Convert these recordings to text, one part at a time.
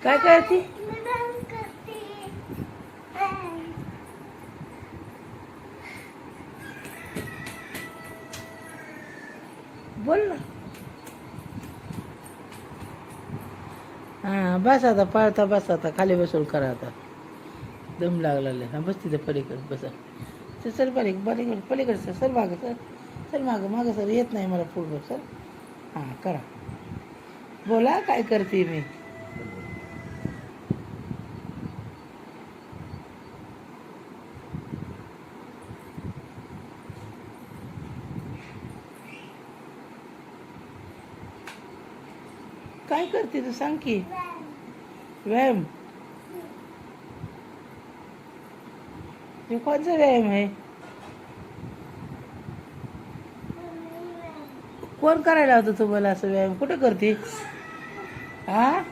काय करते? बोल ना. हां बस आता, पाळता बस आता, खाली बसून करा आता. दम लागला. हां बस तिथे पलीकडे बसा. सर पलीकडे सर मागं सर. सर मागं सर, येत नाही मला पुढं सर. हां करा. बोला काय करते मी. काय करते तू सांग की. व्यायाम. हे कोणचा व्यायाम आहे? कोण करायला होतं तुम्हाला असं व्यायाम? कुठं करते? हा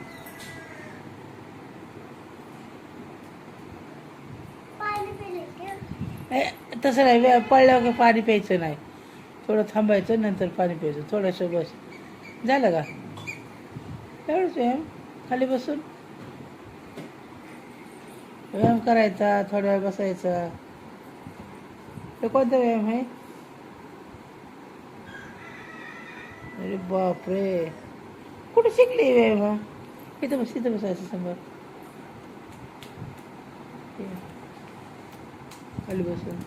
तसं नाही, पडल्यावर का पाणी प्यायचं नाही. थोडं थांबायचं, नंतर पाणी प्यायचं. थोडंसं बस. झालं का एवढंच व्यायाम? खाली बसून व्यायाम करायचा, थोड्या वेळ बसायचा. हे कोणता व्यायाम आहे? अरे बापरे, कुठे शिकली व्यायाम हा? इथं बसायचं समोर. खाली बसून.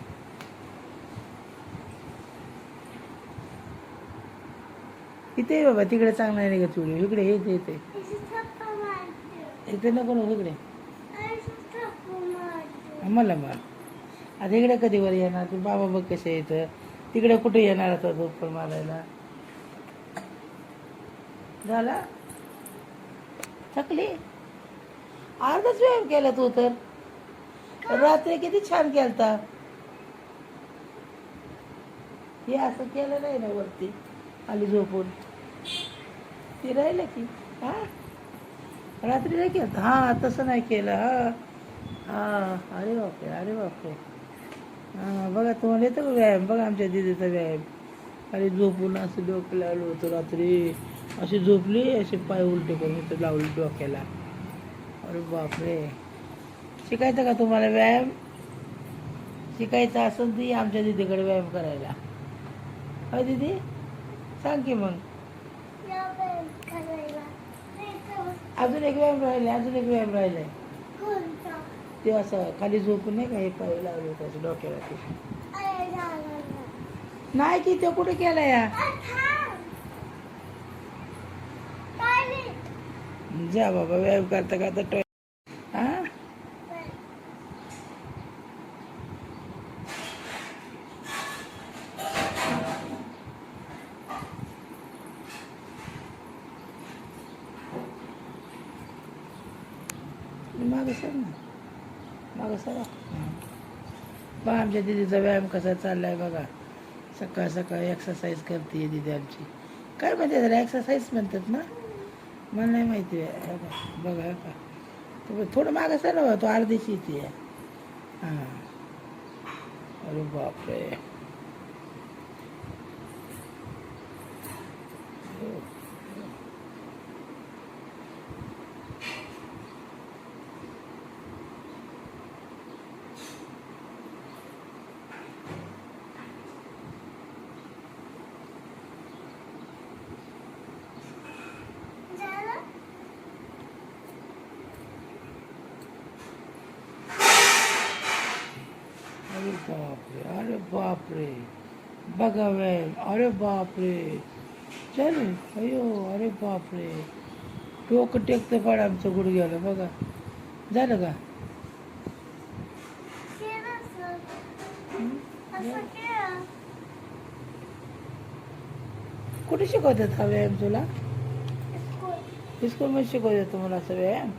इथे ये बाबा, तिकडे चांगला नाही निघत व्हिडिओ. इकडे इथे इथे नको इकडे. मला मार. आता इकडे कधी वर येणार तू? बाबा बघ कसे येतं. तिकडे कुठे येणार आता तो पण मारायला? झाला थकली. अर्धाच व्यायाम केला तू तर. रात्री किती छान केलता. हे असं केलं नाही ना वरती आली झोपून. ते राहिलं की. हा रात्री नाही केलं. हा तसं नाही केलं. हा हा अरे बापरे. हां बघा, तुम्हाला येतं का व्यायाम? बघा आमच्या दिदीचा व्यायाम. अरे झोपून असं डोकं लावलं होतं रात्री. अशी झोपली, असे पाय उलटे करून इथं लावली डोक्याला. अरे बापरे. शिकायचं का तुम्हाला व्यायाम? शिकायचं असेल ती आमच्या दिदीकडे व्यायाम करायला. हो दीदी सांग की मग. अजून एक व्यायाम राहिलाय. ते असं खाली झोपून नाही का, हे पाय लावले होते असं डोक्याला. नाही की ते कुठे केलं या. जा बाबा, व्यायाम करता हा मागं सर ना, मागं सरा. बघा आमच्या दिदीचा व्यायाम कसा चाललाय बघा. सकाळ सकाळ एक्सरसाइज करते दिदी आमची. काय म्हणते त्याला? एक्सरसाइज म्हणतात ना? मला नाही माहिती आहे. बघा का थोडं मागं सर ना, तो अर्धीशी येते. हां अरे बापरे. अरे बापरे. बघा व्यायाम. अरे बापरे. चल अयो. अरे बापरे. डोकं टेकतं पाड आमचं गुडघ्याला. बघा झालं का? कुठे शिकवतात हा व्यायाम तुला? स्कूलमध्ये शिकवतात तुम्हाला असं व्यायाम?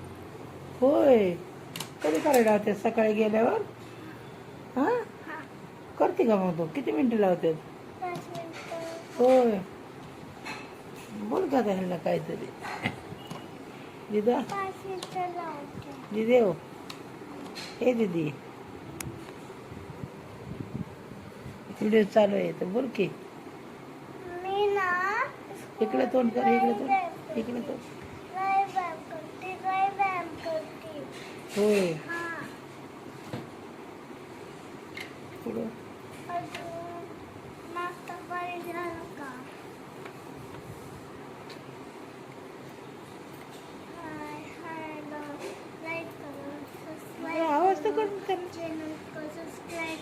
होय. कधी करायला लावते? सकाळी गेल्यावर. हां करते का मग? तो किती मिनटं लावतात? होय. बोल का ह्यांना काहीतरी. दिदा दिदी हो. हे दीदी व्हिडिओ चालू आहे तर बोल की. इकडे तोंड कर. इकडे तोंड. होय. हा. पुढं अजून नाश्ता पाणी झालं का? हाय हॅलो, लाईक करा, सबस्क्राईब आवाज तर करा, करून त्यांना चॅनल को सबस्क्राईब